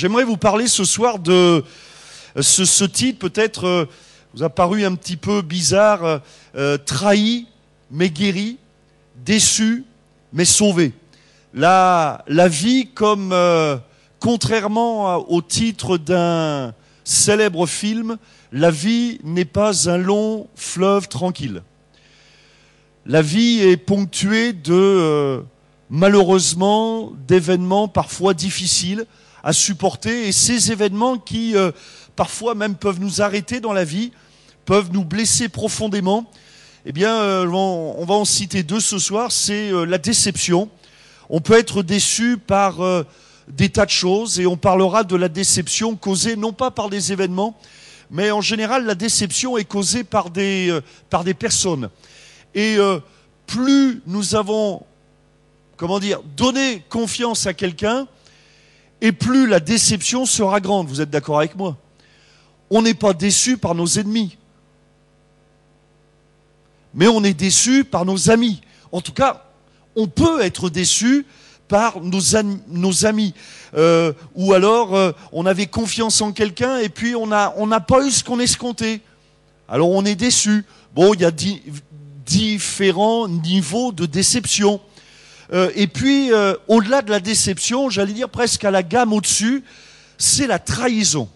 J'aimerais vous parler ce soir de ce titre, peut-être vous a paru un petit peu bizarre, trahi mais guéri, déçu mais sauvé. La vie comme, contrairement au titre d'un célèbre film, la vie n'est pas un long fleuve tranquille. La vie est ponctuée de, malheureusement, d'événements parfois difficiles à supporter. Et ces événements qui, parfois même, peuvent nous arrêter dans la vie, peuvent nous blesser profondément. Eh bien, on va en citer deux ce soir. C'est la déception. On peut être déçu par des tas de choses. Et on parlera de la déception causée non pas par des événements, mais en général, la déception est causée par des personnes. Et plus nous avons, donné confiance à quelqu'un, et plus la déception sera grande. Vous êtes d'accord avec moi? On n'est pas déçu par nos ennemis, mais on est déçu par nos amis. En tout cas, on peut être déçu par nos amis. Ou alors, on avait confiance en quelqu'un et puis on n'a pas eu ce qu'on escomptait. Alors on est déçu. Bon, il y a différents niveaux de déception. Et puis, au-delà de la déception, j'allais dire presque à la gamme au-dessus, c'est la trahison.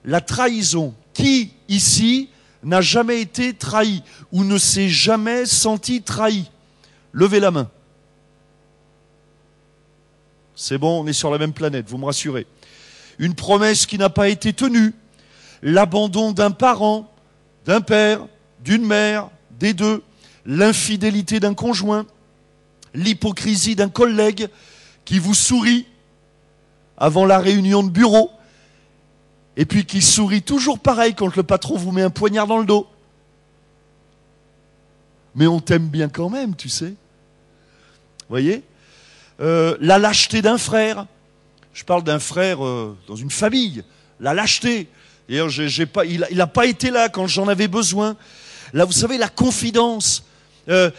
La trahison. Qui, ici, n'a jamais été trahi ou ne s'est jamais senti trahi? Levez la main. C'est bon, on est sur la même planète, vous me rassurez. Une promesse qui n'a pas été tenue, l'abandon d'un parent, d'un père, d'une mère, des deux, l'infidélité d'un conjoint, l'hypocrisie d'un collègue qui vous sourit avant la réunion de bureau et puis qui sourit toujours pareil quand le patron vous met un poignard dans le dos. Mais on t'aime bien quand même, tu sais. Vous voyez ? La lâcheté d'un frère. Je parle d'un frère dans une famille. La lâcheté. D'ailleurs, il n'a pas été là quand j'en avais besoin. Là, vous savez, la confidence. Je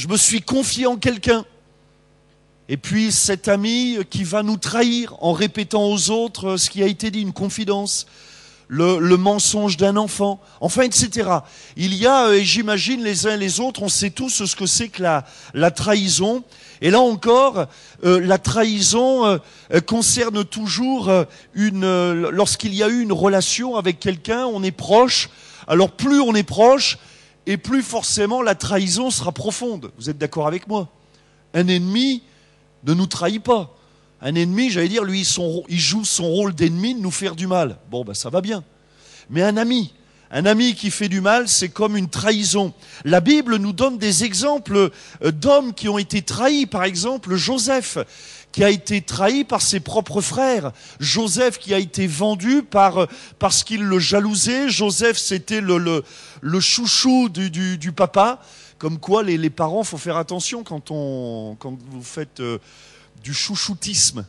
me suis confié en quelqu'un. Et puis cet ami qui va nous trahir en répétant aux autres ce qui a été dit, une confidence, le mensonge d'un enfant, enfin, etc. Il y a, et j'imagine les uns et les autres, on sait tous ce que c'est que la trahison. Et là encore, la trahison concerne toujours lorsqu'il y a eu une relation avec quelqu'un, on est proche. Alors plus on est proche, et plus forcément la trahison sera profonde. Vous êtes d'accord avec moi? Un ennemi ne nous trahit pas. Un ennemi, j'allais dire, lui, il joue son rôle d'ennemi de nous faire du mal. Bon, ben ça va bien. Mais un ami qui fait du mal, c'est comme une trahison. La Bible nous donne des exemples d'hommes qui ont été trahis. Par exemple, Joseph, qui a été trahi par ses propres frères. Joseph qui a été vendu parce qu'il le jalousait. Joseph, c'était le chouchou du papa. Comme quoi, les parents, faut faire attention quand vous faites du chouchoutisme.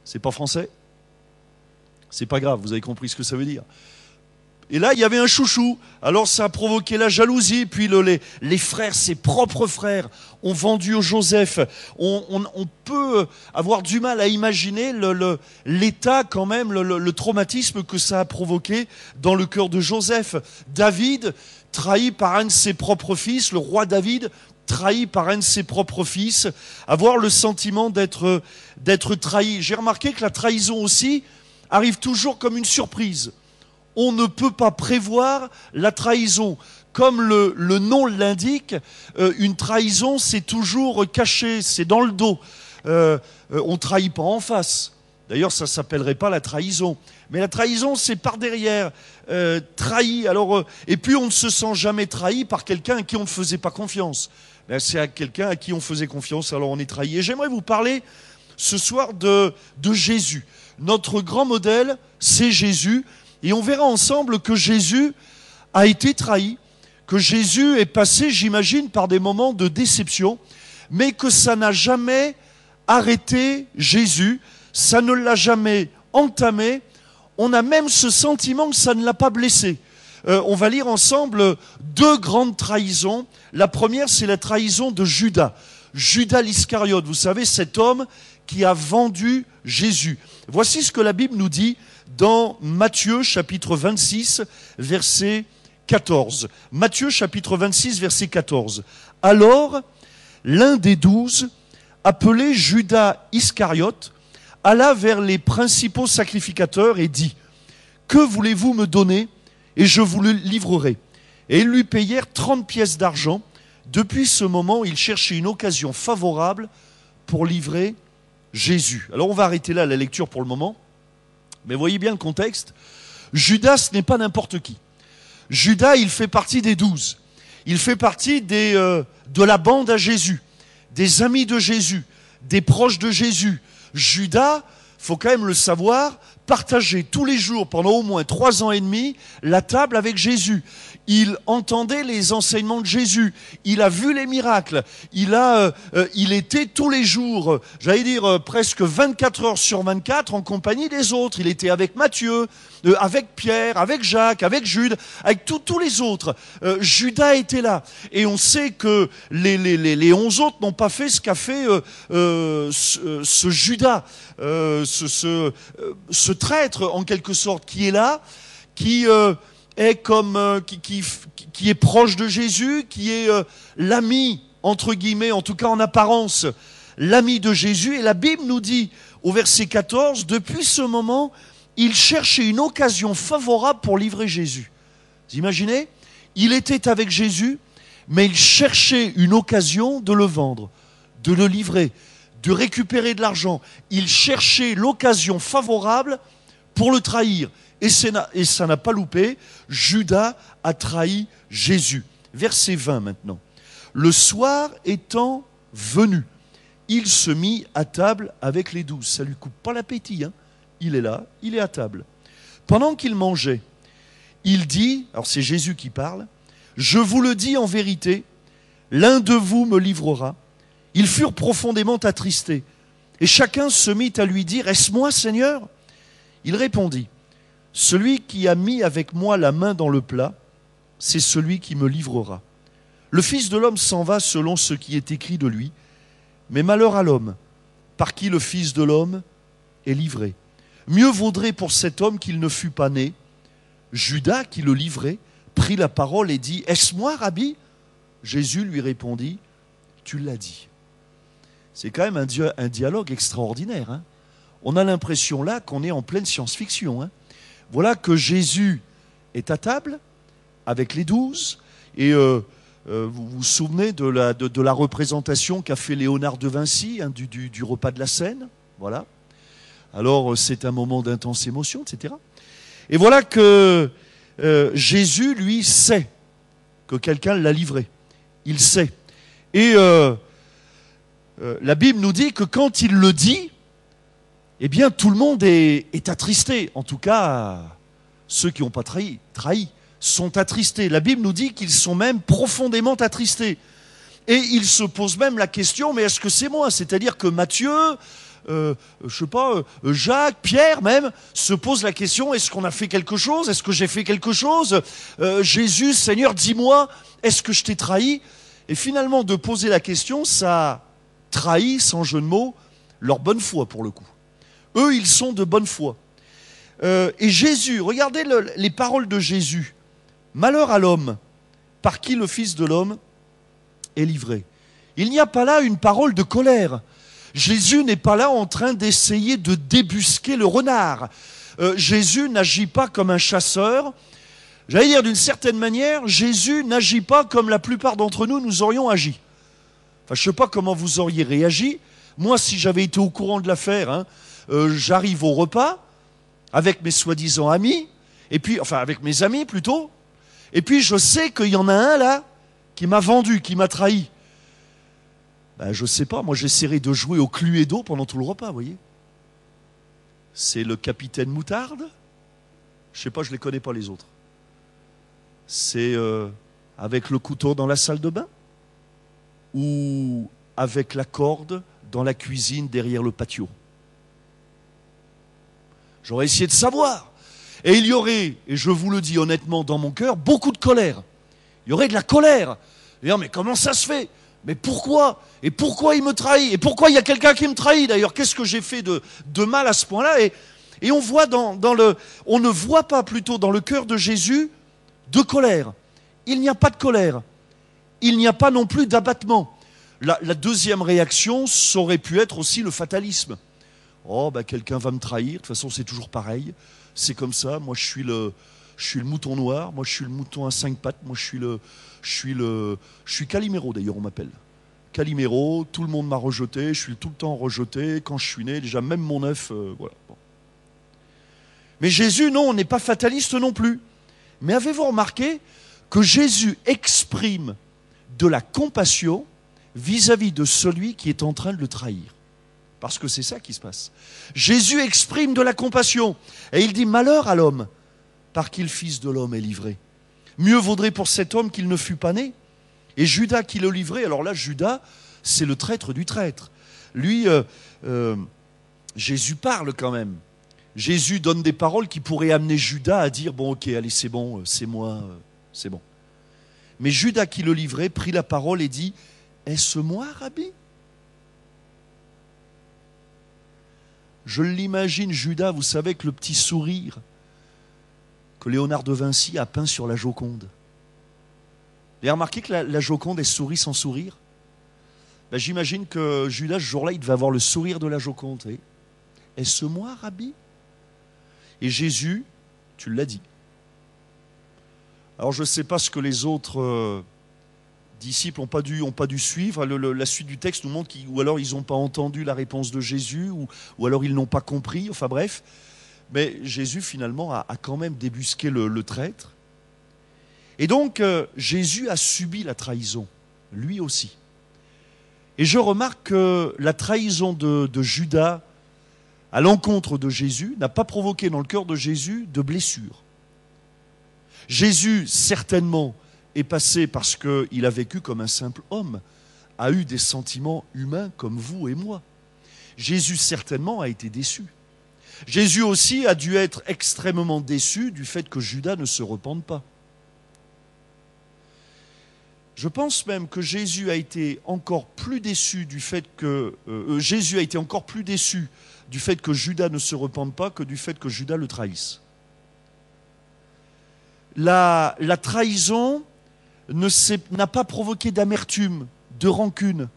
C'est pas français? C'est pas grave, vous avez compris ce que ça veut dire. Et là, il y avait un chouchou. Alors ça a provoqué la jalousie. Puis les frères, ses propres frères, ont vendu au Joseph. On peut avoir du mal à imaginer l'état quand même, le traumatisme que ça a provoqué dans le cœur de Joseph. David, trahi par un de ses propres fils, le roi David, trahi par un de ses propres fils, avoir le sentiment d'être trahi. J'ai remarqué que la trahison aussi arrive toujours comme une surprise. On ne peut pas prévoir la trahison. Comme le nom l'indique, une trahison, c'est toujours caché, c'est dans le dos. On ne trahit pas en face. D'ailleurs, ça ne s'appellerait pas la trahison. Mais la trahison, c'est par derrière, trahi. Alors, et puis, on ne se sent jamais trahi par quelqu'un à qui on ne faisait pas confiance. C'est à quelqu'un à qui on faisait confiance, alors on est trahi. Et j'aimerais vous parler ce soir de Jésus. Notre grand modèle, c'est Jésus. Et on verra ensemble que Jésus a été trahi, que Jésus est passé, j'imagine, par des moments de déception, mais que ça n'a jamais arrêté Jésus, ça ne l'a jamais entamé. On a même ce sentiment que ça ne l'a pas blessé. On va lire ensemble deux grandes trahisons. La première, c'est la trahison de Judas. Judas l'Iscariote, vous savez, cet homme qui a vendu Jésus. Voici ce que la Bible nous dit dans Matthieu chapitre 26, verset 14. Matthieu chapitre 26, verset 14. Alors, l'un des 12, appelé Judas Iscariote, alla vers les principaux sacrificateurs et dit : que voulez-vous me donner et je vous le livrerai. Et ils lui payèrent 30 pièces d'argent. Depuis ce moment, il cherchait une occasion favorable pour livrer Jésus. Alors on va arrêter là la lecture pour le moment. Mais voyez bien le contexte. Judas n'est pas n'importe qui. Judas, il fait partie des 12. Il fait partie de la bande à Jésus, des amis de Jésus, des proches de Jésus. Judas, faut quand même le savoir, partageait tous les jours pendant au moins 3 ans et demi la table avec Jésus. Il entendait les enseignements de Jésus. Il a vu les miracles. Il était tous les jours, j'allais dire presque 24 heures sur 24 en compagnie des autres. Il était avec Matthieu, avec Pierre, avec Jacques, avec Jude, avec tous les autres. Judas était là. Et on sait que les 11 autres n'ont pas fait ce qu'a fait ce Judas, ce traître en quelque sorte qui est là, qui est proche de Jésus, qui est l'ami, entre guillemets, en tout cas en apparence, l'ami de Jésus. Et la Bible nous dit, au verset 14, depuis ce moment, il cherchait une occasion favorable pour livrer Jésus. Vous imaginez ? Il était avec Jésus, mais il cherchait une occasion de le vendre, de le livrer, de récupérer de l'argent. Il cherchait l'occasion favorable pour le trahir. Et ça n'a pas loupé. Judas a trahi Jésus. Verset 20 maintenant. Le soir étant venu, il se mit à table avec les 12. Ça lui coupe pas l'appétit, hein. Il est là, il est à table. Pendant qu'il mangeait, il dit, alors c'est Jésus qui parle, « Je vous le dis en vérité, l'un de vous me livrera. » Ils furent profondément attristés. Et chacun se mit à lui dire, « Est-ce moi, Seigneur ?» Il répondit, « Celui qui a mis avec moi la main dans le plat, c'est celui qui me livrera. Le Fils de l'homme s'en va selon ce qui est écrit de lui, mais malheur à l'homme, par qui le Fils de l'homme est livré. Mieux vaudrait pour cet homme qu'il ne fût pas né. » Judas, qui le livrait, prit la parole et dit, « Est-ce moi, Rabbi ?» Jésus lui répondit, « Tu l'as dit. » C'est quand même un dialogue extraordinaire, hein. On a l'impression là qu'on est en pleine science-fiction, hein. Voilà que Jésus est à table avec les 12 et vous vous souvenez de la représentation qu'a fait Léonard de Vinci, hein, du repas de la Seine, voilà. Alors c'est un moment d'intense émotion, etc. Et voilà que Jésus, lui, sait que quelqu'un l'a livré. Il sait. Et la Bible nous dit que quand il le dit, eh bien tout le monde est attristé. En tout cas, ceux qui n'ont pas trahi sont attristés. La Bible nous dit qu'ils sont même profondément attristés. Et ils se posent même la question, mais est-ce que c'est moi ? C'est-à-dire que Matthieu, Jacques, Pierre même, se posent la question, est-ce qu'on a fait quelque chose ? Est-ce que j'ai fait quelque chose ? Jésus, Seigneur, dis-moi, est-ce que je t'ai trahi ? Et finalement, de poser la question, ça trahit, sans jeu de mots, leur bonne foi pour le coup. Eux, ils sont de bonne foi. Et Jésus, regardez les paroles de Jésus. Malheur à l'homme, par qui le Fils de l'homme est livré. Il n'y a pas là une parole de colère. Jésus n'est pas là en train d'essayer de débusquer le renard. Jésus n'agit pas comme un chasseur. J'allais dire d'une certaine manière, Jésus n'agit pas comme la plupart d'entre nous aurions agi. Enfin, je ne sais pas comment vous auriez réagi. Moi, si j'avais été au courant de l'affaire, hein, j'arrive au repas avec mes soi-disant amis, et puis, enfin avec mes amis plutôt, et puis je sais qu'il y en a un là qui m'a vendu, qui m'a trahi. Ben, je ne sais pas, moi j'essaierai de jouer au Cluedo pendant tout le repas, vous voyez. C'est le capitaine Moutarde. Je ne sais pas, je ne les connais pas les autres. C'est avec le couteau dans la salle de bain ou avec la corde dans la cuisine derrière le patio. J'aurais essayé de savoir. Et il y aurait, et je vous le dis honnêtement dans mon cœur, beaucoup de colère. Il y aurait de la colère. D'ailleurs, mais comment ça se fait ? Mais pourquoi? Et pourquoi il me trahit? Et pourquoi il y a quelqu'un qui me trahit d'ailleurs? Qu'est-ce que j'ai fait de mal à ce point-là? Et on voit on ne voit pas plutôt dans le cœur de Jésus de colère. Il n'y a pas de colère. Il n'y a pas non plus d'abattement. La deuxième réaction, ça aurait pu être aussi le fatalisme. Oh, ben quelqu'un va me trahir, de toute façon c'est toujours pareil. C'est comme ça, moi je suis le mouton noir, moi je suis le mouton à 5 pattes, moi je suis Calimero d'ailleurs on m'appelle. Calimero, tout le monde m'a rejeté, je suis tout le temps rejeté, quand je suis né, déjà même mon œuf, voilà. Bon. Mais Jésus, non, on n'est pas fataliste non plus. Mais avez-vous remarqué que Jésus exprime de la compassion vis-à-vis de celui qui est en train de le trahir? Parce que c'est ça qui se passe. Jésus exprime de la compassion. Et il dit, malheur à l'homme, par qui le Fils de l'homme est livré. Mieux vaudrait pour cet homme qu'il ne fût pas né. Et Judas qui le livrait, alors là, Judas, c'est le traître du traître. Lui, Jésus parle quand même. Jésus donne des paroles qui pourraient amener Judas à dire, bon, ok, allez, c'est bon, c'est moi, c'est bon. Mais Judas qui le livrait prit la parole et dit, est-ce moi, Rabbi? Je l'imagine, Judas, vous savez, avec le petit sourire que Léonard de Vinci a peint sur la Joconde. Vous avez remarqué que la Joconde, elle sourit sans sourire? Ben, j'imagine que Judas, ce jour-là, il devait avoir le sourire de la Joconde. Est-ce moi, Rabbi? Et Jésus, tu l'as dit. Alors je ne sais pas ce que les autres disciples n'ont pas dû suivre. La suite du texte nous montre ou alors ils n'ont pas entendu la réponse de Jésus, ou alors ils n'ont pas compris, enfin bref. Mais Jésus finalement a quand même débusqué le traître. Et donc Jésus a subi la trahison, lui aussi. Et je remarque que la trahison de Judas à l'encontre de Jésus n'a pas provoqué dans le cœur de Jésus de blessure. Jésus, certainement, est passé parce qu'il a vécu comme un simple homme, a eu des sentiments humains comme vous et moi. Jésus, certainement, a été déçu. Jésus aussi a dû être extrêmement déçu du fait que Judas ne se repente pas. Je pense même que Jésus a été encore plus déçu du fait que Judas ne se repente pas que du fait que Judas le trahisse. La trahison n'a pas provoqué d'amertume, de rancune.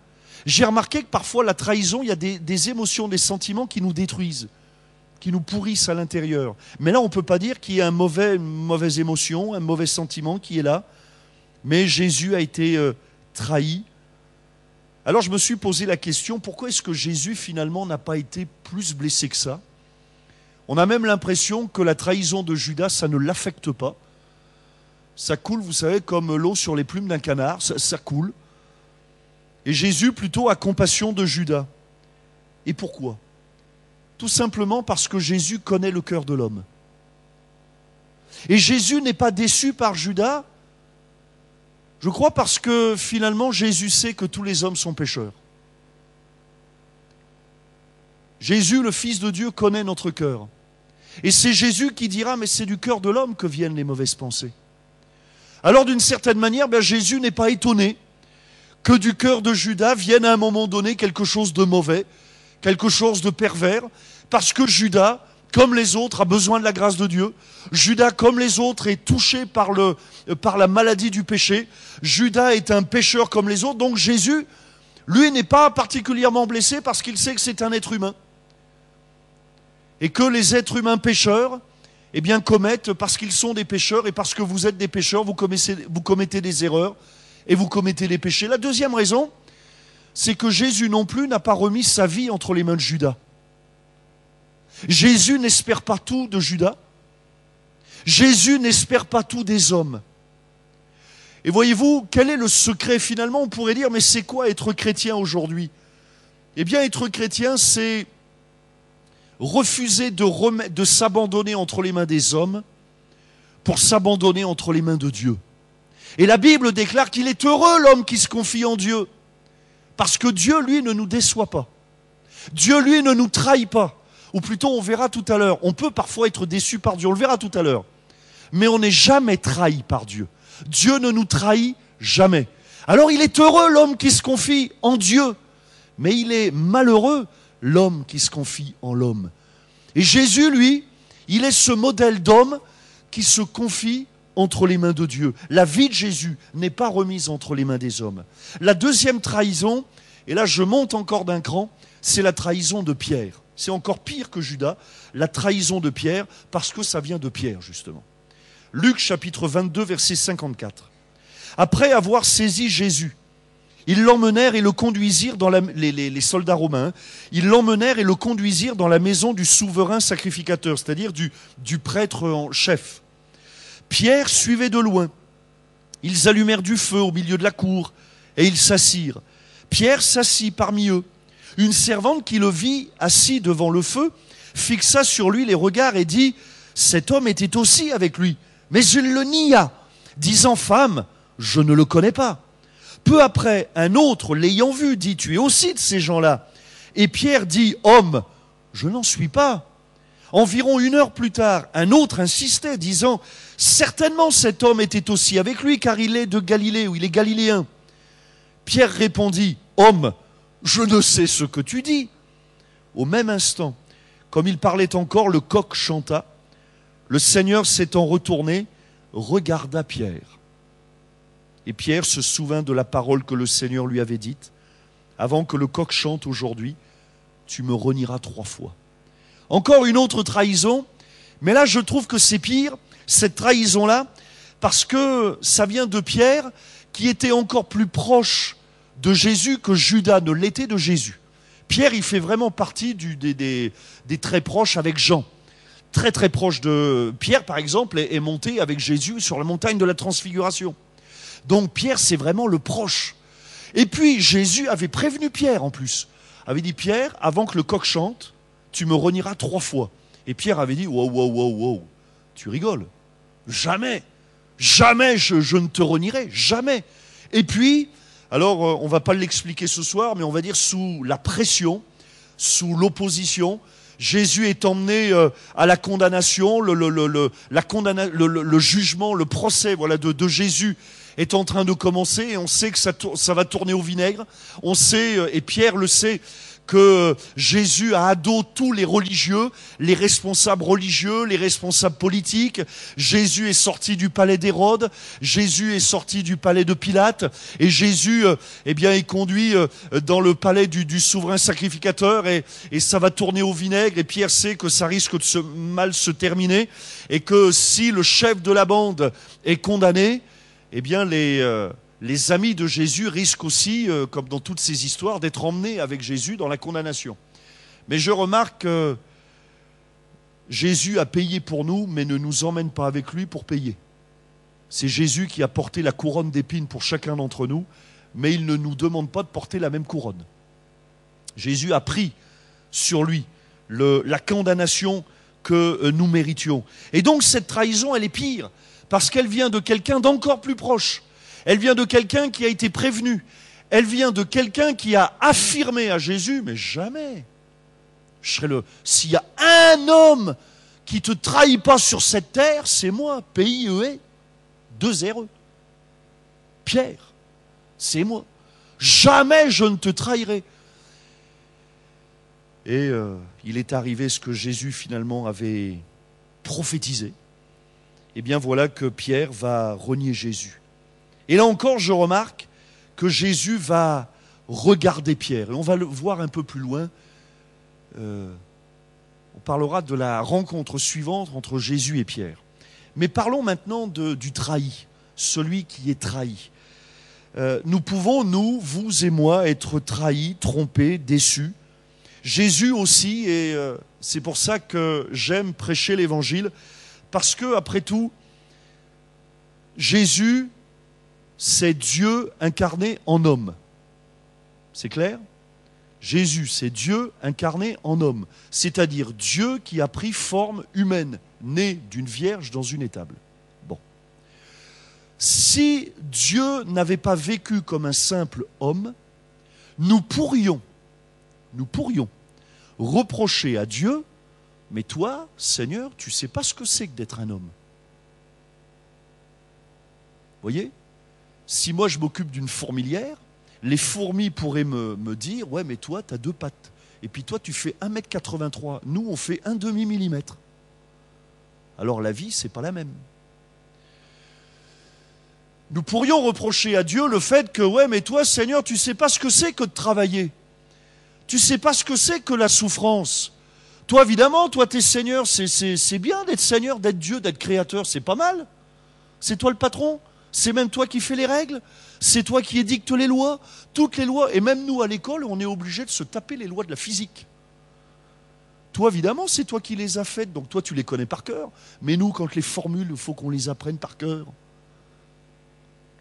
J'ai remarqué que parfois la trahison, il y a des émotions, des sentiments qui nous détruisent, qui nous pourrissent à l'intérieur. Mais là, on ne peut pas dire qu'il y a une mauvaise émotion, un mauvais sentiment qui est là. Mais Jésus a été trahi. Alors je me suis posé la question, pourquoi est-ce que Jésus finalement n'a pas été plus blessé que ça? On a même l'impression que la trahison de Judas, ça ne l'affecte pas. Ça coule, vous savez, comme l'eau sur les plumes d'un canard, ça coule. Et Jésus plutôt a compassion de Judas. Et pourquoi? Tout simplement parce que Jésus connaît le cœur de l'homme. Et Jésus n'est pas déçu par Judas, je crois parce que finalement Jésus sait que tous les hommes sont pécheurs. Jésus, le Fils de Dieu, connaît notre cœur. Et c'est Jésus qui dira, mais c'est du cœur de l'homme que viennent les mauvaises pensées. Alors d'une certaine manière, Jésus n'est pas étonné que du cœur de Judas vienne à un moment donné quelque chose de mauvais, quelque chose de pervers, parce que Judas, comme les autres, a besoin de la grâce de Dieu. Judas, comme les autres, est touché par la maladie du péché. Judas est un pécheur comme les autres. Donc Jésus, lui, n'est pas particulièrement blessé parce qu'il sait que c'est un être humain. Et que les êtres humains pécheurs, commettent, parce qu'ils sont des pécheurs et parce que vous êtes des pécheurs, vous commettez des erreurs et vous commettez des péchés. La deuxième raison, c'est que Jésus non plus n'a pas remis sa vie entre les mains de Judas. Jésus n'espère pas tout de Judas. Jésus n'espère pas tout des hommes. Et voyez-vous, quel est le secret finalement? On pourrait dire, mais c'est quoi être chrétien aujourd'hui? Eh bien, être chrétien, c'est refuser de s'abandonner entre les mains des hommes pour s'abandonner entre les mains de Dieu. Et la Bible déclare qu'il est heureux l'homme qui se confie en Dieu. Parce que Dieu, lui, ne nous déçoit pas. Dieu, lui, ne nous trahit pas. Ou plutôt, on verra tout à l'heure. On peut parfois être déçu par Dieu, on le verra tout à l'heure. Mais on n'est jamais trahi par Dieu. Dieu ne nous trahit jamais. Alors il est heureux l'homme qui se confie en Dieu, mais il est malheureux l'homme qui se confie en l'homme. Et Jésus, lui, il est ce modèle d'homme qui se confie entre les mains de Dieu. La vie de Jésus n'est pas remise entre les mains des hommes. La deuxième trahison, et là je monte encore d'un cran, c'est la trahison de Pierre. C'est encore pire que Judas, la trahison de Pierre, parce que ça vient de Pierre, justement. Luc chapitre 22, verset 54. Après avoir saisi Jésus, ils l'emmenèrent et le conduisirent dans les soldats romains, ils l'emmenèrent et le conduisirent dans la maison du souverain sacrificateur, c'est-à-dire du prêtre en chef. Pierre suivait de loin. Ils allumèrent du feu au milieu de la cour et ils s'assirent. Pierre s'assit parmi eux. Une servante qui le vit assis devant le feu fixa sur lui les regards et dit « Cet homme était aussi avec lui ». Mais il le nia, disant « Femme, je ne le connais pas ». Peu après, un autre, l'ayant vu, dit « Tu es aussi de ces gens-là ». Et Pierre dit « Homme, je n'en suis pas ». Environ 1 heure plus tard, un autre insistait, disant « Certainement cet homme était aussi avec lui, car il est de Galilée, ou il est galiléen. » Pierre répondit « Homme, je ne sais ce que tu dis. » Au même instant, comme il parlait encore, le coq chanta. Le Seigneur s'étant retourné, regarda Pierre. Et Pierre se souvint de la parole que le Seigneur lui avait dite. Avant que le coq chante aujourd'hui, tu me renieras 3 fois. Encore une autre trahison, mais là je trouve que c'est pire, cette trahison-là, parce que ça vient de Pierre, qui était encore plus proche de Jésus que Judas ne l'était de Jésus. Pierre, il fait vraiment partie des très proches avec Jean. Très très proche de Pierre, par exemple, est monté avec Jésus sur la montagne de la Transfiguration. Donc Pierre, c'est vraiment le proche. Et puis Jésus avait prévenu Pierre en plus. Avait dit, Pierre, avant que le coq chante, tu me renieras 3 fois. Et Pierre avait dit, wow, tu rigoles. Jamais, jamais je ne te renierai, jamais. Et puis, alors on ne va pas l'expliquer ce soir, mais on va dire sous la pression, sous l'opposition, Jésus est emmené à la condamnation, le jugement, le procès de Jésus est en train de commencer et on sait que ça va tourner au vinaigre. On sait, et Pierre le sait, que Jésus a à dos tous les religieux, les responsables religieux, les responsables politiques. Jésus est sorti du palais d'Hérode, Jésus est sorti du palais de Pilate, et Jésus est conduit dans le palais du souverain sacrificateur, et ça va tourner au vinaigre, et Pierre sait que ça risque de mal se terminer, et que si le chef de la bande est condamné, les amis de Jésus risquent aussi, comme dans toutes ces histoires, d'être emmenés avec Jésus dans la condamnation. Mais je remarque que Jésus a payé pour nous, mais ne nous emmène pas avec lui pour payer. C'est Jésus qui a porté la couronne d'épines pour chacun d'entre nous, mais il ne nous demande pas de porter la même couronne. Jésus a pris sur lui la condamnation que nous méritions. Et donc cette trahison, elle est pire, parce qu'elle vient de quelqu'un d'encore plus proche. Elle vient de quelqu'un qui a été prévenu. Elle vient de quelqu'un qui a affirmé à Jésus, mais jamais. S'il y a un homme qui te trahit pas sur cette terre, c'est moi, P-I-E-E, 2 R-E. Pierre, c'est moi. Jamais je ne te trahirai. Et il est arrivé ce que Jésus finalement avait prophétisé. Et bien voilà que Pierre va renier Jésus. Et là encore, je remarque que Jésus va regarder Pierre. Et on va le voir un peu plus loin. On parlera de la rencontre suivante entre Jésus et Pierre. Mais parlons maintenant du trahi, celui qui est trahi. Nous pouvons, nous, vous et moi, être trahis, trompés, déçus. Jésus aussi, et c'est pour ça que j'aime prêcher l'évangile, parce que, après tout, Jésus, c'est Dieu incarné en homme. C'est clair ? Jésus, c'est Dieu incarné en homme, c'est-à-dire Dieu qui a pris forme humaine, né d'une vierge dans une étable. Bon. Si Dieu n'avait pas vécu comme un simple homme, nous pourrions reprocher à Dieu, mais toi, Seigneur, tu ne sais pas ce que c'est que d'être un homme. Voyez ? si moi je m'occupe d'une fourmilière, les fourmis pourraient me dire, ouais mais toi tu as 2 pattes. Et puis toi tu fais 1,83 m. Nous on fait 1/2 millimètre. Alors la vie c'est pas la même. Nous pourrions reprocher à Dieu le fait que, ouais mais toi Seigneur tu sais pas ce que c'est que de travailler. Tu sais pas ce que c'est que la souffrance. Toi évidemment, toi t'es Seigneur, c'est bien d'être Seigneur, d'être Dieu, d'être créateur, c'est pas mal. C'est toi le patron. C'est même toi qui fais les règles. C'est toi qui édicte les lois. Toutes les lois. Et même nous, à l'école, on est obligé de se taper les lois de la physique. Toi, évidemment, c'est toi qui les as faites. Donc toi, tu les connais par cœur. Mais nous, quand les formules, il faut qu'on les apprenne par cœur.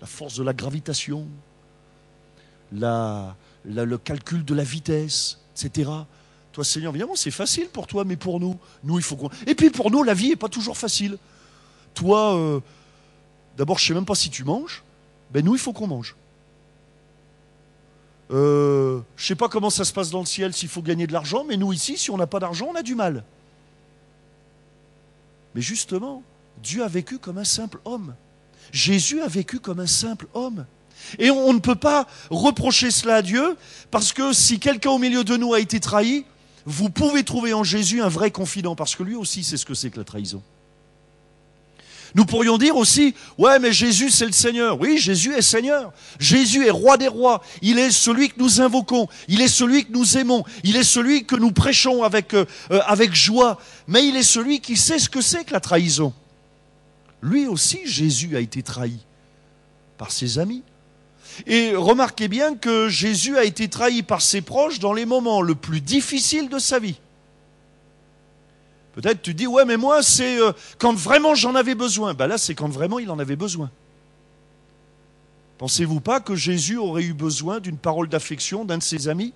La force de la gravitation. Le calcul de la vitesse, etc. Toi, Seigneur, évidemment, c'est facile pour toi. Mais pour nous, il faut qu'on... Et puis pour nous, la vie n'est pas toujours facile. Toi... D'abord, je ne sais même pas si tu manges. Ben nous, il faut qu'on mange. Je ne sais pas comment ça se passe dans le ciel, s'il faut gagner de l'argent, mais nous, ici, si on n'a pas d'argent, on a du mal. Mais justement, Dieu a vécu comme un simple homme. Jésus a vécu comme un simple homme. Et on ne peut pas reprocher cela à Dieu, parce que si quelqu'un au milieu de nous a été trahi, vous pouvez trouver en Jésus un vrai confident, parce que lui aussi sait ce que c'est que la trahison. Nous pourrions dire aussi, ouais mais Jésus c'est le Seigneur. Oui, Jésus est Seigneur. Jésus est roi des rois. Il est celui que nous invoquons. Il est celui que nous aimons. Il est celui que nous prêchons avec joie. Mais il est celui qui sait ce que c'est que la trahison. Lui aussi, Jésus a été trahi par ses amis. Et remarquez bien que Jésus a été trahi par ses proches dans les moments les plus difficiles de sa vie. Peut-être tu dis, ouais mais moi c'est quand vraiment j'en avais besoin. Ben là c'est quand vraiment il en avait besoin. Pensez-vous pas que Jésus aurait eu besoin d'une parole d'affection d'un de ses amis?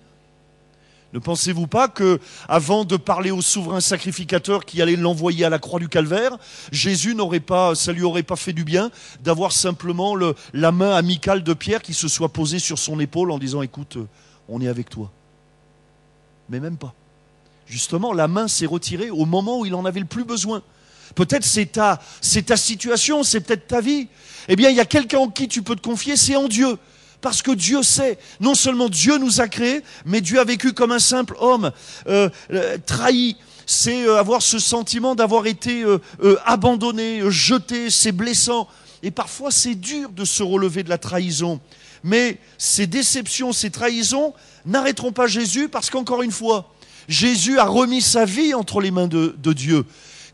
Ne pensez-vous pas que, avant de parler au souverain sacrificateur qui allait l'envoyer à la croix du Calvaire, Jésus ça lui aurait pas fait du bien d'avoir simplement la main amicale de Pierre qui se soit posée sur son épaule en disant, écoute, on est avec toi. Mais même pas. Justement, la main s'est retirée au moment où il en avait le plus besoin. Peut-être c'est ta situation, c'est peut-être ta vie. Eh bien, il y a quelqu'un en qui tu peux te confier, c'est en Dieu. Parce que Dieu sait, non seulement Dieu nous a créés, mais Dieu a vécu comme un simple homme, trahi. C'est avoir ce sentiment d'avoir été abandonné, jeté, c'est blessant. Et parfois, c'est dur de se relever de la trahison. Mais ces déceptions, ces trahisons n'arrêteront pas Jésus parce qu'encore une fois, Jésus a remis sa vie entre les mains de Dieu.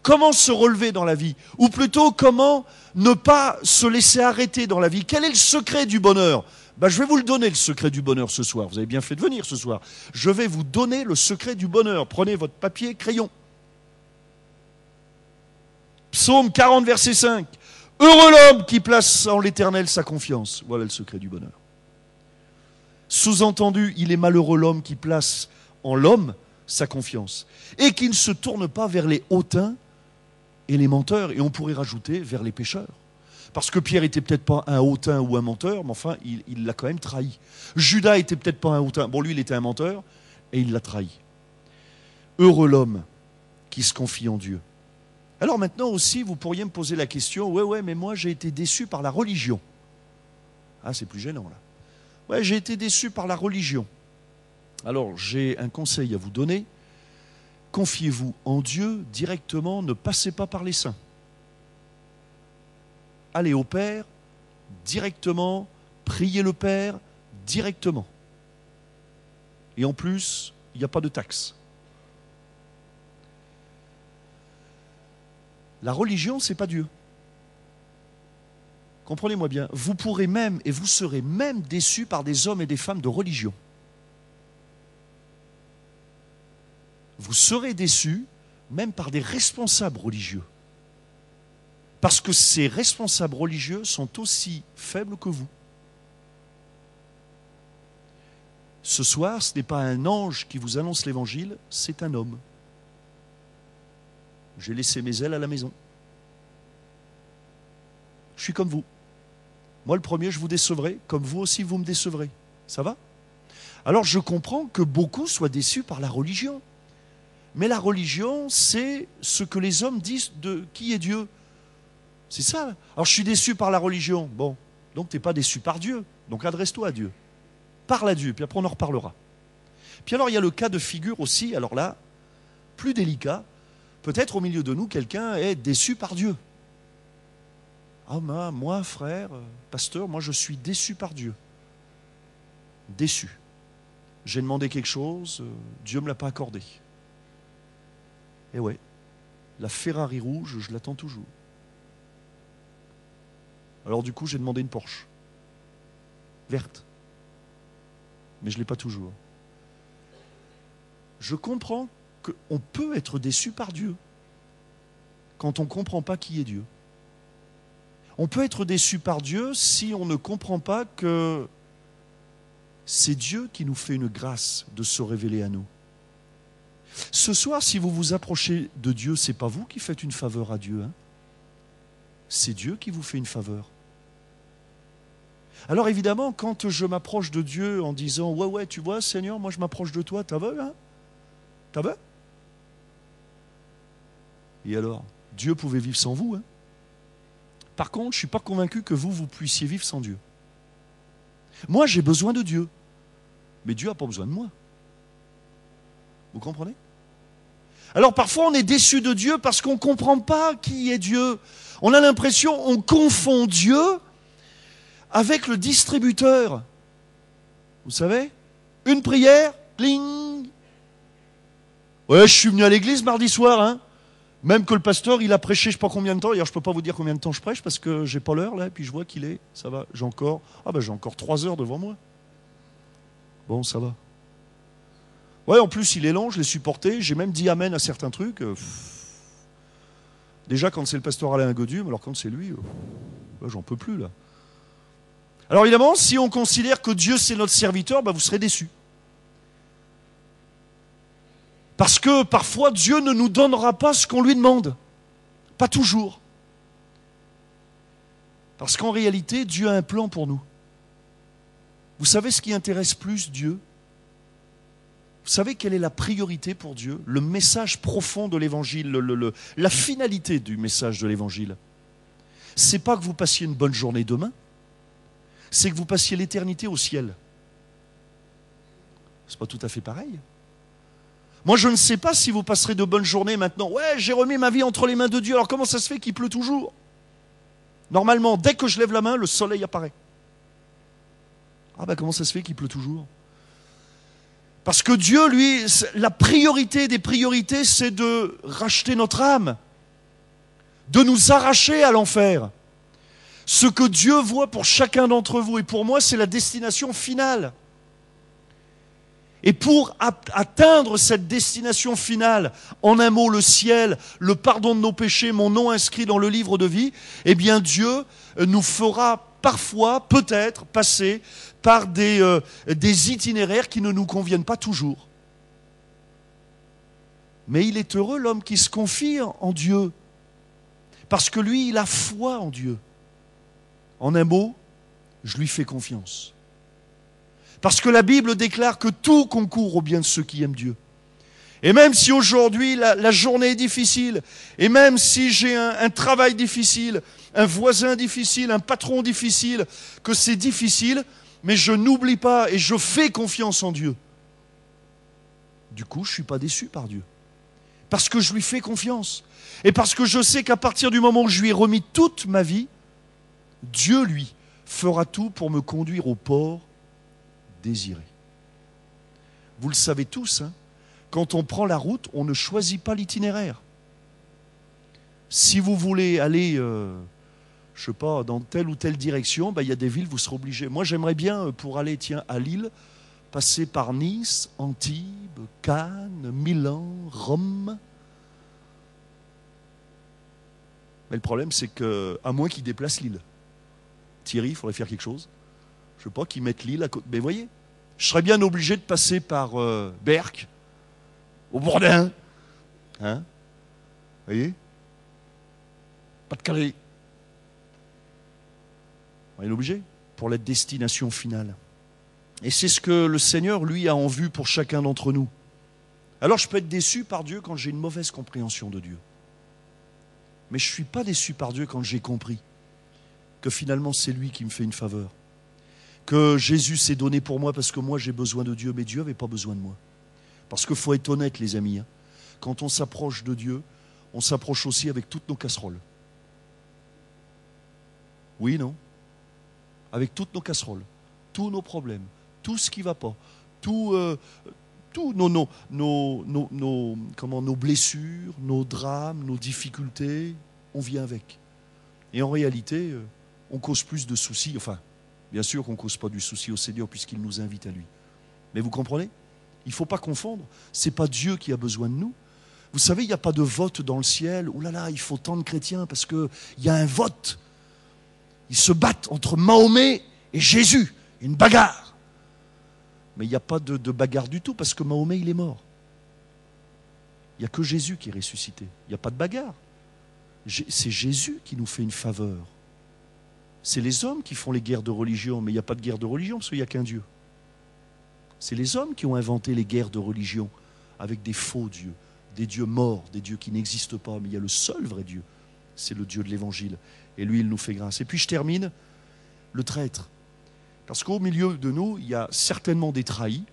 Comment se relever dans la vie? Ou plutôt, comment ne pas se laisser arrêter dans la vie? Quel est le secret du bonheur? Je vais vous le donner, le secret du bonheur ce soir. Vous avez bien fait de venir ce soir. Je vais vous donner le secret du bonheur. Prenez votre papier, crayon. Psaume 40, verset 5. Heureux l'homme qui place en l'Éternel sa confiance. Voilà le secret du bonheur. Sous-entendu, il est malheureux l'homme qui place en l'homme sa confiance, et qui ne se tourne pas vers les hautains et les menteurs, et on pourrait rajouter vers les pécheurs. Parce que Pierre était peut-être pas un hautain ou un menteur, mais enfin, il l'a quand même trahi. Judas était peut-être pas un hautain, bon lui il était un menteur, et il l'a trahi. Heureux l'homme qui se confie en Dieu. Alors maintenant aussi, vous pourriez me poser la question, ouais, mais moi j'ai été déçu par la religion. Ah, c'est plus gênant là. Ouais, j'ai été déçu par la religion. Alors, j'ai un conseil à vous donner. Confiez-vous en Dieu directement, ne passez pas par les saints. Allez au Père directement, priez le Père directement. Et en plus, il n'y a pas de taxe. La religion, ce n'est pas Dieu. Comprenez-moi bien, vous pourrez même, et vous serez même déçus par des hommes et des femmes de religion. Vous serez déçus même par des responsables religieux. Parce que ces responsables religieux sont aussi faibles que vous. Ce soir, ce n'est pas un ange qui vous annonce l'évangile, c'est un homme. J'ai laissé mes ailes à la maison. Je suis comme vous. Moi, le premier, je vous décevrai, comme vous aussi, vous me décevrez. Ça va? Alors, je comprends que beaucoup soient déçus par la religion. Mais la religion, c'est ce que les hommes disent de qui est Dieu. C'est ça. Alors, je suis déçu par la religion. Bon, Donc tu n'es pas déçu par Dieu. Donc adresse-toi à Dieu. Parle à Dieu, puis après on en reparlera. Puis alors il y a le cas de figure aussi, alors là, plus délicat. Peut-être au milieu de nous, quelqu'un est déçu par Dieu. Ah moi, frère, pasteur, moi je suis déçu par Dieu. Déçu. J'ai demandé quelque chose, Dieu ne me l'a pas accordé. Et ouais, la Ferrari rouge, je l'attends toujours. Alors du coup, j'ai demandé une Porsche. Verte. Mais je ne l'ai pas toujours. Je comprends qu'on peut être déçu par Dieu quand on ne comprend pas qui est Dieu. On peut être déçu par Dieu si on ne comprend pas que c'est Dieu qui nous fait une grâce de se révéler à nous. Ce soir, si vous vous approchez de Dieu, ce n'est pas vous qui faites une faveur à Dieu. Hein. C'est Dieu qui vous fait une faveur. Alors évidemment, quand je m'approche de Dieu en disant « Ouais, tu vois, Seigneur, moi je m'approche de toi, t'as vu, hein? T'as vu ?» Et alors, Dieu pouvait vivre sans vous. Hein. Par contre, je ne suis pas convaincu que vous puissiez vivre sans Dieu. Moi, j'ai besoin de Dieu. Mais Dieu n'a pas besoin de moi. Vous comprenez? Alors parfois, on est déçu de Dieu parce qu'on ne comprend pas qui est Dieu. On a l'impression qu'on confond Dieu avec le distributeur. Vous savez? Une prière, cling. Ouais, je suis venu à l'église mardi soir, hein. Même que le pasteur, il a prêché je ne sais pas combien de temps. D'ailleurs, je ne peux pas vous dire combien de temps je prêche parce que je n'ai pas l'heure, là. Et puis je vois qu'il est, ça va, j'ai encore 3 heures devant moi. Bon, ça va. Ouais, en plus, il est long, je l'ai supporté. J'ai même dit amen à certains trucs. Déjà, quand c'est le pasteur Alain Godume, alors quand c'est lui, là, j'en peux plus, là. Alors évidemment, si on considère que Dieu, c'est notre serviteur, vous serez déçus. Parce que parfois, Dieu ne nous donnera pas ce qu'on lui demande. Pas toujours. Parce qu'en réalité, Dieu a un plan pour nous. Vous savez ce qui intéresse plus Dieu? Vous savez quelle est la priorité pour Dieu? Le message profond de l'Évangile, la finalité du message de l'Évangile. C'est pas que vous passiez une bonne journée demain, c'est que vous passiez l'éternité au ciel. C'est pas tout à fait pareil. Moi, je ne sais pas si vous passerez de bonnes journées maintenant. Ouais, j'ai remis ma vie entre les mains de Dieu. Alors comment ça se fait qu'il pleut toujours? Normalement, dès que je lève la main, le soleil apparaît. Ah comment ça se fait qu'il pleut toujours? Parce que Dieu, lui, la priorité des priorités, c'est de racheter notre âme, de nous arracher à l'enfer. Ce que Dieu voit pour chacun d'entre vous et pour moi, c'est la destination finale. Et pour atteindre cette destination finale, en un mot, le ciel, le pardon de nos péchés, mon nom inscrit dans le livre de vie, eh bien Dieu nous fera parfois, peut-être, passer par des itinéraires qui ne nous conviennent pas toujours. Mais il est heureux l'homme qui se confie en Dieu, parce que lui, il a foi en Dieu. En un mot, je lui fais confiance. Parce que la Bible déclare que tout concourt au bien de ceux qui aiment Dieu. Et même si aujourd'hui la journée est difficile, et même si j'ai un travail difficile, un voisin difficile, un patron difficile, que c'est difficile, mais je n'oublie pas et je fais confiance en Dieu. Du coup, je ne suis pas déçu par Dieu. Parce que je lui fais confiance. Et parce que je sais qu'à partir du moment où je lui ai remis toute ma vie, Dieu, lui, fera tout pour me conduire au port désiré. Vous le savez tous, hein, quand on prend la route, on ne choisit pas l'itinéraire. Si vous voulez aller, je ne sais pas, dans telle ou telle direction, il y a des villes, vous serez obligés. Moi, j'aimerais bien, pour aller, à Lille, passer par Nice, Antibes, Cannes, Milan, Rome. Mais le problème, c'est qu'à moins qu'ils déplacent Lille. Thierry, il faudrait faire quelque chose. Je ne sais pas, qu'ils mettent Lille à côté. Mais voyez, je serais bien obligé de passer par Berck, au Bourdin. Hein? Vous voyez? Pas de Calais. On est obligé pour la destination finale. Et c'est ce que le Seigneur, lui, a en vue pour chacun d'entre nous. Alors je peux être déçu par Dieu quand j'ai une mauvaise compréhension de Dieu. Mais je ne suis pas déçu par Dieu quand j'ai compris. que finalement c'est lui qui me fait une faveur. Que Jésus s'est donné pour moi parce que moi j'ai besoin de Dieu, mais Dieu n'avait pas besoin de moi. Parce qu'il faut être honnête les amis, hein. Quand on s'approche de Dieu, on s'approche aussi avec toutes nos casseroles. Oui, non? Avec toutes nos casseroles, tous nos problèmes, tout ce qui ne va pas, tous nos blessures, nos drames, nos difficultés, on vient avec. Et en réalité, on cause plus de soucis. Enfin, bien sûr qu'on ne cause pas du souci au Seigneur puisqu'il nous invite à lui. Mais vous comprenez? Il ne faut pas confondre. Ce n'est pas Dieu qui a besoin de nous. Vous savez, il n'y a pas de vote dans le ciel. Oh là là, il faut tant de chrétiens parce qu'il y a un vote. Ils se battent entre Mahomet et Jésus. Une bagarre. Mais il n'y a pas de bagarre du tout parce que Mahomet, il est mort. Il n'y a que Jésus qui est ressuscité. Il n'y a pas de bagarre. C'est Jésus qui nous fait une faveur. C'est les hommes qui font les guerres de religion, mais il n'y a pas de guerre de religion parce qu'il n'y a qu'un Dieu. C'est les hommes qui ont inventé les guerres de religion avec des faux dieux, des dieux morts, des dieux qui n'existent pas, mais il y a le seul vrai Dieu, c'est le Dieu de l'Évangile. Et lui, il nous fait grâce. Et puis je termine, le traître. Parce qu'au milieu de nous, il y a certainement des trahis,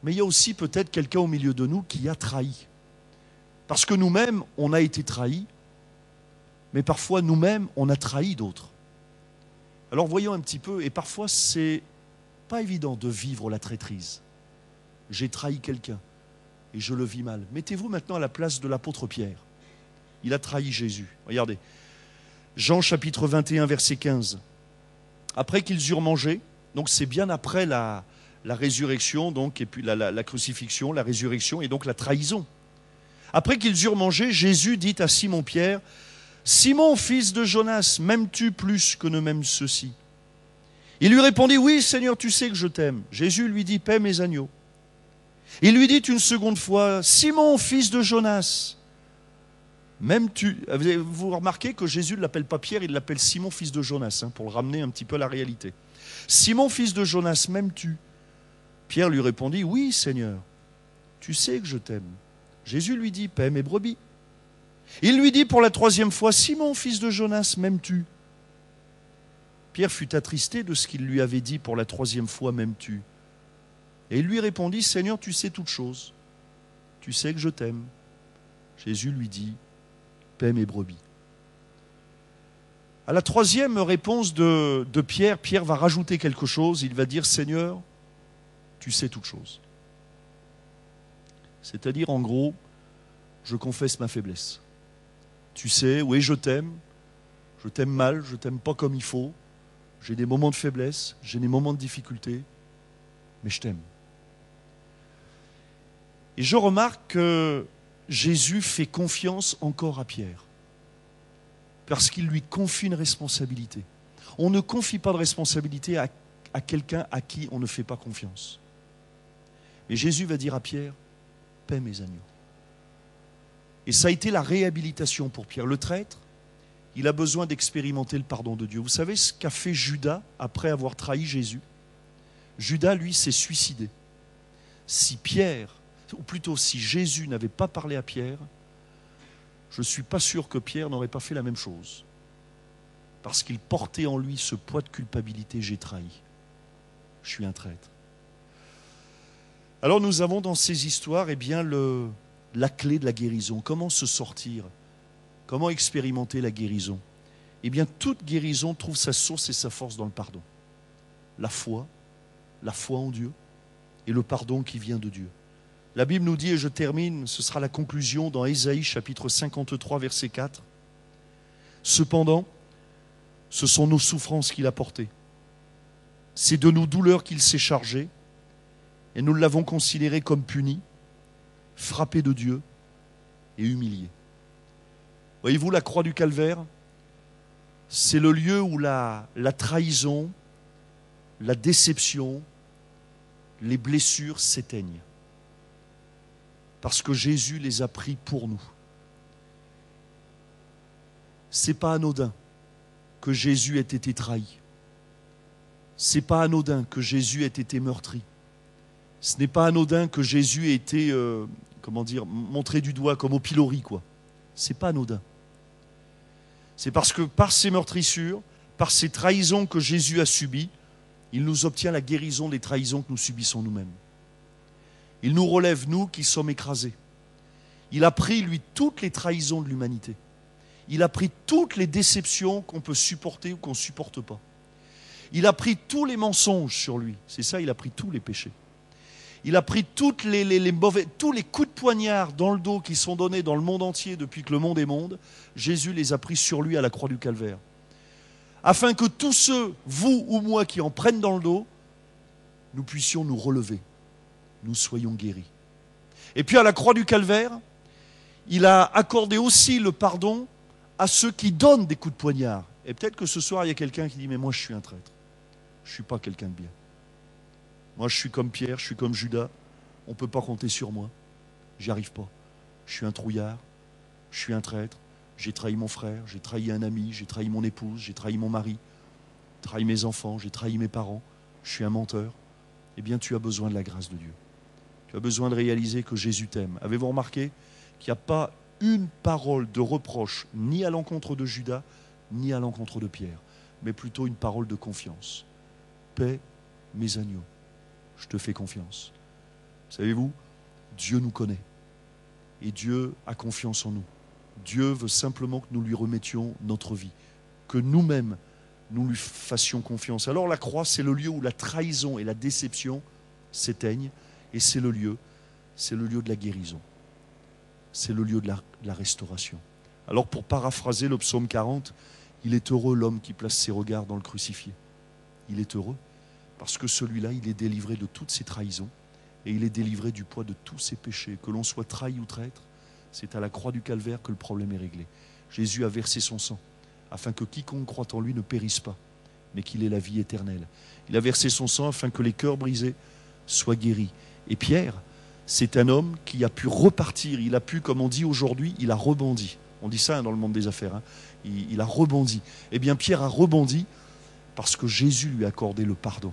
mais il y a aussi peut-être quelqu'un au milieu de nous qui a trahi. Parce que nous-mêmes, on a été trahis, mais parfois nous-mêmes, on a trahi d'autres. Alors voyons un petit peu, et parfois c'est pas évident de vivre la traîtrise. J'ai trahi quelqu'un, et je le vis mal. Mettez-vous maintenant à la place de l'apôtre Pierre. Il a trahi Jésus. Regardez, Jean chapitre 21, verset 15. Après qu'ils eurent mangé, donc c'est bien après la résurrection, donc, et puis la crucifixion, la résurrection, et donc la trahison. Après qu'ils eurent mangé, Jésus dit à Simon-Pierre, « Simon, fils de Jonas, m'aimes-tu plus que ne m'aiment ceux-ci » Il lui répondit, « Oui, Seigneur, tu sais que je t'aime. » Jésus lui dit, « Paie mes agneaux. » Il lui dit une seconde fois, « Simon, fils de Jonas, m'aimes-tu » Vous remarquez que Jésus ne l'appelle pas Pierre, il l'appelle Simon, fils de Jonas, pour le ramener un petit peu à la réalité. « Simon, fils de Jonas, m'aimes-tu » Pierre lui répondit, « Oui, Seigneur, tu sais que je t'aime. » Jésus lui dit, « Paie mes brebis. » Il lui dit pour la troisième fois, « Simon, fils de Jonas, m'aimes-tu » Pierre fut attristé de ce qu'il lui avait dit pour la troisième fois, « M'aimes-tu » Et il lui répondit, « Seigneur, tu sais toutes choses. Tu sais que je t'aime. » Jésus lui dit, « Paie mes brebis. » À la troisième réponse de Pierre, Pierre va rajouter quelque chose. Il va dire, « Seigneur, tu sais toutes choses. » C'est-à-dire, en gros, je confesse ma faiblesse. Tu sais, oui, je t'aime mal, je t'aime pas comme il faut, j'ai des moments de faiblesse, j'ai des moments de difficulté, mais je t'aime. Et je remarque que Jésus fait confiance encore à Pierre, parce qu'il lui confie une responsabilité. On ne confie pas de responsabilité à quelqu'un à qui on ne fait pas confiance. Mais Jésus va dire à Pierre, paie mes agneaux. Et ça a été la réhabilitation pour Pierre. Le traître, il a besoin d'expérimenter le pardon de Dieu. Vous savez ce qu'a fait Judas après avoir trahi Jésus? Judas, lui, s'est suicidé. Si Pierre, ou plutôt si Jésus n'avait pas parlé à Pierre, je ne suis pas sûr que Pierre n'aurait pas fait la même chose. Parce qu'il portait en lui ce poids de culpabilité, j'ai trahi. Je suis un traître. Alors nous avons dans ces histoires la clé de la guérison. Comment se sortir? Comment expérimenter la guérison? Eh bien, toute guérison trouve sa source et sa force dans le pardon. La foi en Dieu et le pardon qui vient de Dieu. La Bible nous dit, et je termine, ce sera la conclusion dans Ésaïe chapitre 53, verset 4. « Cependant, ce sont nos souffrances qu'il a portées. C'est de nos douleurs qu'il s'est chargé, et nous l'avons considéré comme puni, frappé de Dieu et humilié. » Voyez-vous, la croix du calvaire, c'est le lieu où la trahison, la déception, les blessures s'éteignent. Parce que Jésus les a pris pour nous. Ce n'est pas anodin que Jésus ait été trahi. Ce n'est pas anodin que Jésus ait été meurtri. Ce n'est pas anodin que Jésus ait été, montré du doigt comme au pilori, quoi. Ce n'est pas anodin. C'est parce que par ses meurtrissures, par ces trahisons que Jésus a subies, il nous obtient la guérison des trahisons que nous subissons nous-mêmes. Il nous relève, nous qui sommes écrasés. Il a pris, lui, toutes les trahisons de l'humanité. Il a pris toutes les déceptions qu'on peut supporter ou qu'on ne supporte pas. Il a pris tous les mensonges sur lui. C'est ça, il a pris tous les péchés. Il a pris tous les coups de poignard dans le dos qui sont donnés dans le monde entier depuis que le monde est monde. Jésus les a pris sur lui à la croix du Calvaire. Afin que tous ceux, vous ou moi, qui en prennent dans le dos, nous puissions nous relever, nous soyons guéris. Et puis à la croix du Calvaire, il a accordé aussi le pardon à ceux qui donnent des coups de poignard. Et peut-être que ce soir, il y a quelqu'un qui dit « Mais moi, je suis un traître. Je ne suis pas quelqu'un de bien. Moi, je suis comme Pierre, je suis comme Judas. On ne peut pas compter sur moi. J'y arrive pas. Je suis un trouillard. Je suis un traître. J'ai trahi mon frère, j'ai trahi un ami, j'ai trahi mon épouse, j'ai trahi mon mari, j'ai trahi mes enfants, j'ai trahi mes parents. Je suis un menteur. Eh bien, tu as besoin de la grâce de Dieu. Tu as besoin de réaliser que Jésus t'aime. Avez-vous remarqué qu'il n'y a pas une parole de reproche ni à l'encontre de Judas, ni à l'encontre de Pierre, mais plutôt une parole de confiance. Paix, mes agneaux, je te fais confiance. Savez-vous, Dieu nous connaît et Dieu a confiance en nous. Dieu veut simplement que nous lui remettions notre vie, que nous-mêmes, nous lui fassions confiance. Alors la croix, c'est le lieu où la trahison et la déception s'éteignent, et c'est le lieu de la guérison. C'est le lieu de la restauration. Alors pour paraphraser le psaume 40, il est heureux l'homme qui place ses regards dans le crucifié. Il est heureux parce que celui-là, il est délivré de toutes ses trahisons et il est délivré du poids de tous ses péchés. Que l'on soit trahi ou traître, c'est à la croix du Calvaire que le problème est réglé. Jésus a versé son sang afin que quiconque croit en lui ne périsse pas, mais qu'il ait la vie éternelle. Il a versé son sang afin que les cœurs brisés soient guéris. Et Pierre, c'est un homme qui a pu repartir, il a pu, comme on dit aujourd'hui, il a rebondi. On dit ça dans le monde des affaires, hein. Il a rebondi. Eh bien, Pierre a rebondi parce que Jésus lui a accordé le pardon.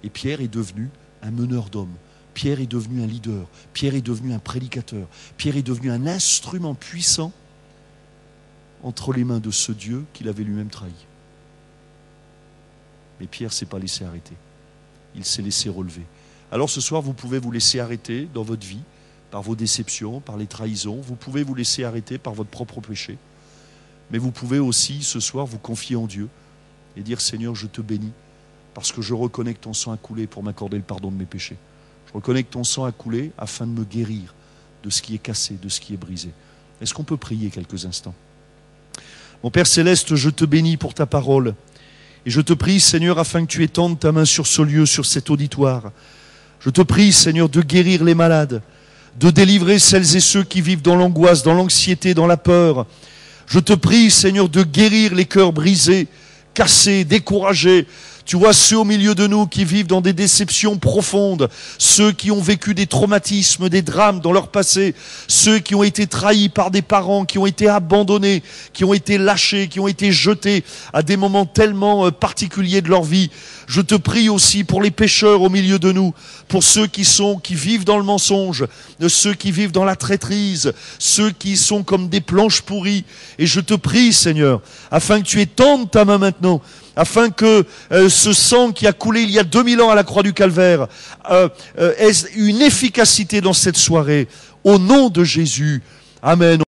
Et Pierre est devenu un meneur d'hommes. Pierre est devenu un leader. Pierre est devenu un prédicateur. Pierre est devenu un instrument puissant entre les mains de ce Dieu qu'il avait lui-même trahi. Mais Pierre ne s'est pas laissé arrêter. Il s'est laissé relever. Alors ce soir, vous pouvez vous laisser arrêter dans votre vie, par vos déceptions, par les trahisons. Vous pouvez vous laisser arrêter par votre propre péché. Mais vous pouvez aussi, ce soir, vous confier en Dieu et dire « Seigneur, je te bénis parce que je reconnais que ton sang a coulé pour m'accorder le pardon de mes péchés. Je reconnais que ton sang a coulé afin de me guérir de ce qui est cassé, de ce qui est brisé. » Est-ce qu'on peut prier quelques instants? Mon Père Céleste, je te bénis pour ta parole. Et je te prie, Seigneur, afin que tu étendes ta main sur ce lieu, sur cet auditoire. Je te prie, Seigneur, de guérir les malades, de délivrer celles et ceux qui vivent dans l'angoisse, dans l'anxiété, dans la peur. Je te prie, Seigneur, de guérir les cœurs brisés, cassés, découragés. Tu vois ceux au milieu de nous qui vivent dans des déceptions profondes, ceux qui ont vécu des traumatismes, des drames dans leur passé, ceux qui ont été trahis par des parents, qui ont été abandonnés, qui ont été lâchés, qui ont été jetés à des moments tellement particuliers de leur vie. Je te prie aussi pour les pécheurs au milieu de nous, pour ceux qui vivent dans le mensonge, ceux qui vivent dans la traîtrise, ceux qui sont comme des planches pourries. Et je te prie, Seigneur, afin que tu étendes ta main maintenant, afin que ce sang qui a coulé il y a 2000 ans à la croix du Calvaire ait une efficacité dans cette soirée. Au nom de Jésus. Amen.